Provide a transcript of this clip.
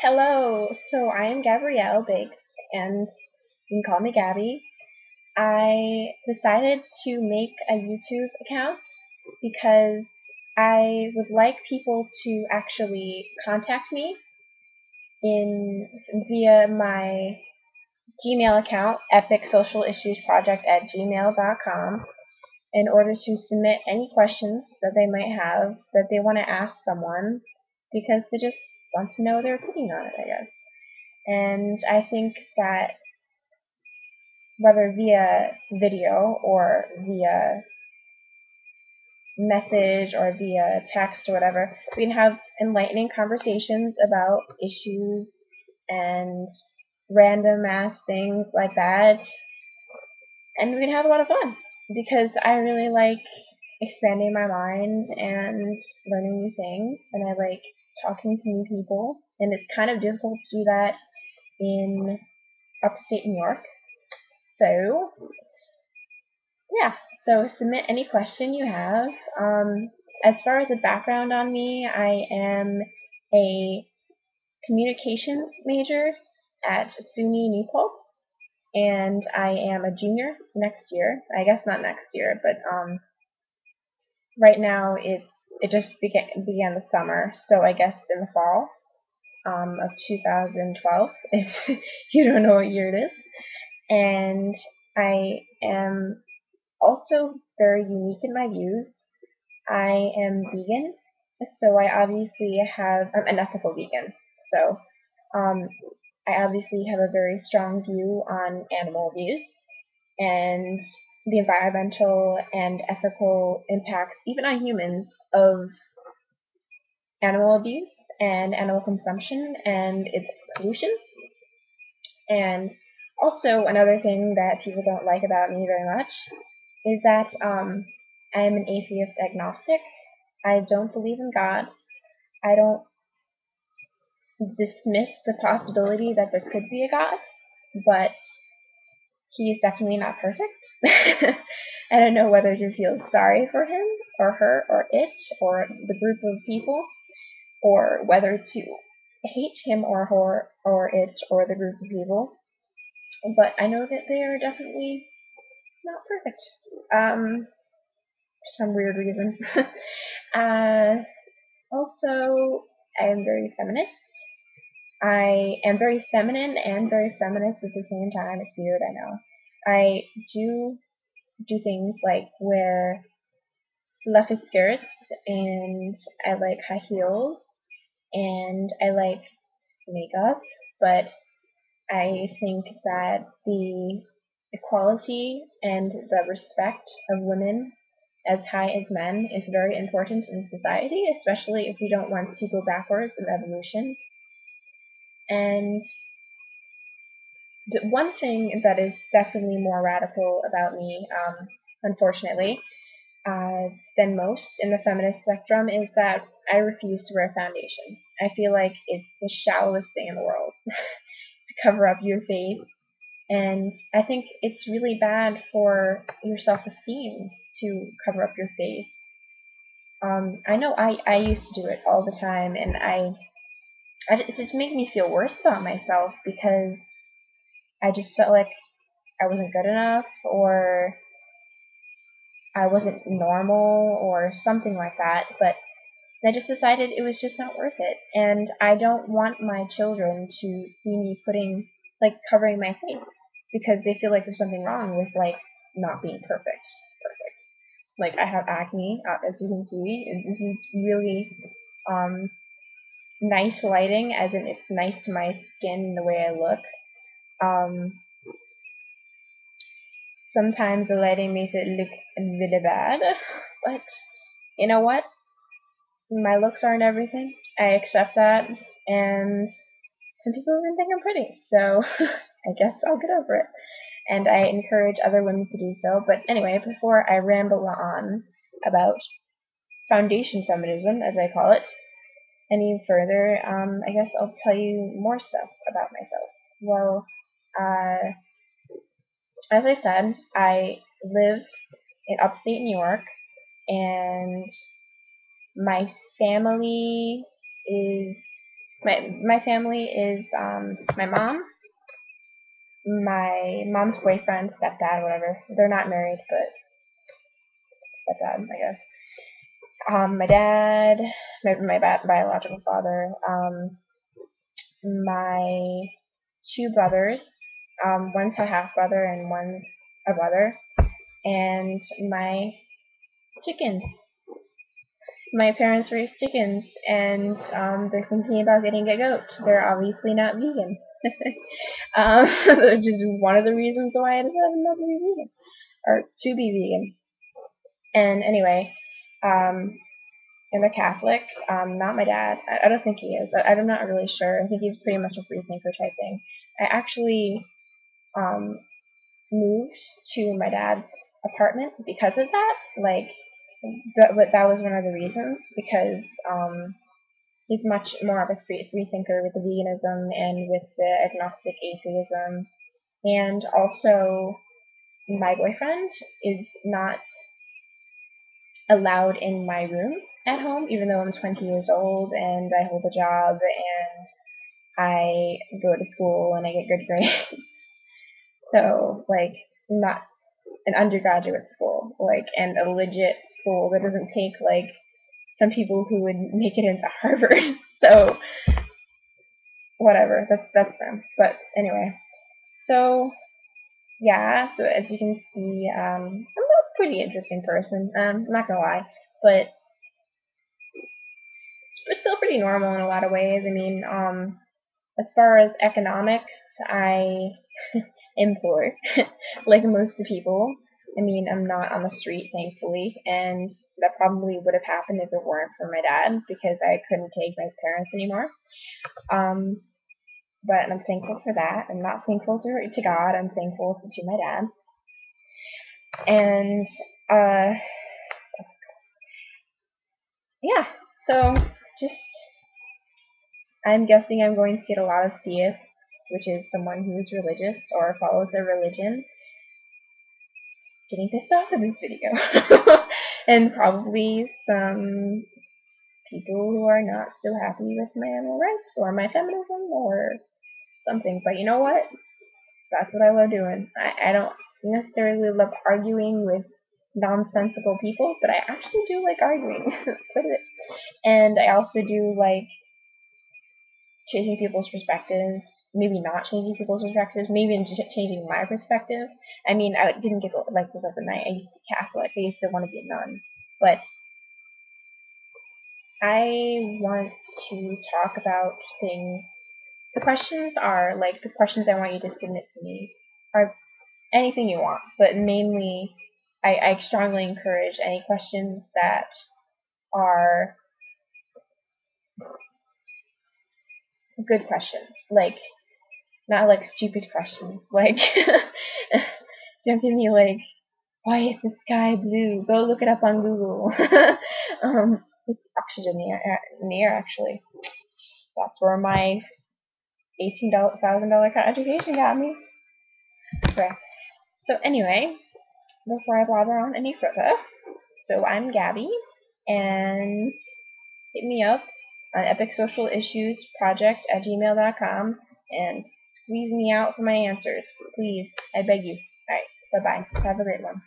Hello, so I am Gabrielle Biggs, and you can call me Gabi. I decided to make a YouTube account because I would like people to actually contact me in via my Gmail account, epicsocialissuesproject@gmail.com, in order to submit any questions that they might have that they want to ask someone because they just want to know their opinion on it, I guess. And I think that whether via video or via message or via text or whatever, we can have enlightening conversations about issues and random ass things like that. And we can have a lot of fun because I really like expanding my mind and learning new things, and I like talking to new people. And it's kind of difficult to do that in upstate New York. So yeah, so submit any question you have. As far as a background on me, I am a communications major at SUNY New Paltz, and I am a junior next year. I guess not next year, but right now it just began the summer, so I guess in the fall of 2012, if you don't know what year it is. And I am also very unique in my views. I am vegan, so I obviously have, I'm an ethical vegan, so um, I obviously have a very strong view on animal abuse and the environmental and ethical impacts, even on humans, of animal abuse and animal consumption and its pollution. And also, another thing that people don't like about me very much is that I am an atheist agnostic. I don't believe in God. I don't dismiss the possibility that there could be a God, but he is definitely not perfect. I don't know whether to feel sorry for him or her or it or the group of people, or whether to hate him or her or it or the group of people. But I know that they are definitely not perfect. For some weird reason. uh, Also, I am very feminist. I am very feminine and very feminist at the same time. It's weird, I know. I do things like wear fluffy skirts, and I like high heels, and I like makeup, but I think that the equality and the respect of women as high as men is very important in society, especially if we don't want to go backwards in evolution. And the one thing that is definitely more radical about me, unfortunately, than most in the feminist spectrum is that I refuse to wear foundation. I feel like it's the shallowest thing in the world to cover up your face. And I think it's really bad for your self-esteem to cover up your face. I know I used to do it all the time, and it just made me feel worse about myself because I just felt like I wasn't good enough, or I wasn't normal, or something like that. But I just decided it was just not worth it, and I don't want my children to see me covering my face because they feel like there's something wrong with not being perfect. Perfect. Like I have acne, as you can see, and this is really um, nice lighting, as in it's nice to my skin and the way I look. Um, Sometimes the lighting makes it look really bad, but you know what? My looks aren't everything. I accept that, and some people even think I'm pretty, so I guess I'll get over it. And I encourage other women to do so. But anyway, before I ramble on about foundation feminism, as I call it, any further, I guess I'll tell you more stuff about myself. Well, uh, as I said, I live in upstate New York, and my family is My family is my mom, my mom's boyfriend, stepdad, whatever. They're not married, but stepdad, I guess. My dad, my biological father, my two brothers, one's a half brother and one's a brother, and my chickens. My parents raise chickens, and they're thinking about getting a goat. They're obviously not vegan. Which is one of the reasons why I decided not to be vegan, or to be vegan. And anyway, um, I'm a Catholic. Not my dad. I don't think he is. I'm not really sure. I think he's pretty much a free thinker type thing. I actually um, moved to my dad's apartment because of that. Like, but that was one of the reasons, because he's much more of a free thinker with the veganism and with the agnostic atheism. And also, my boyfriend is not allowed in my room at home, even though I'm 20 years old and I hold a job and I go to school and I get good grades. So, like, not an undergraduate school, like, and a legit school that doesn't take, like, some people who would make it into Harvard. So, whatever, that's them. But anyway, so yeah, so as you can see, I'm a pretty interesting person. I'm not gonna lie, but it's still pretty normal in a lot of ways. I mean, as far as economics, I am poor, like most people. I mean, I'm not on the street, thankfully, and that probably would have happened if it weren't for my dad, because I couldn't take my parents anymore. Um, but I'm thankful for that. I'm not thankful to God. I'm thankful to my dad. And yeah, so just I'm guessing I'm going to get a lot of theists, which is someone who is religious or follows a religion, getting pissed off in this video. And probably some people who are not so happy with my animal rights or my feminism or something. But you know what? That's what I love doing. I don't necessarily love arguing with nonsensical people, but I actually do like arguing. And I also do like changing people's perspectives. Maybe not changing people's perspectives. Maybe just changing my perspective. I mean, I didn't get like this overnight. I used to be Catholic. I used to want to be a nun, but I want to talk about things. The questions are like the questions I want you to submit to me are anything you want, but mainly I strongly encourage any questions that are good questions, like not like stupid questions, like don't give me like, why is the sky blue? Go look it up on Google. It's oxygen in the air, actually. That's where my $18,000 education got me. Okay. So anyway, before I blabber on any further, so I'm Gabi, and hit me up on epicsocialissuesproject@gmail.com and squeeze me out for my answers. Please, I beg you. Alright, bye-bye. Have a great one.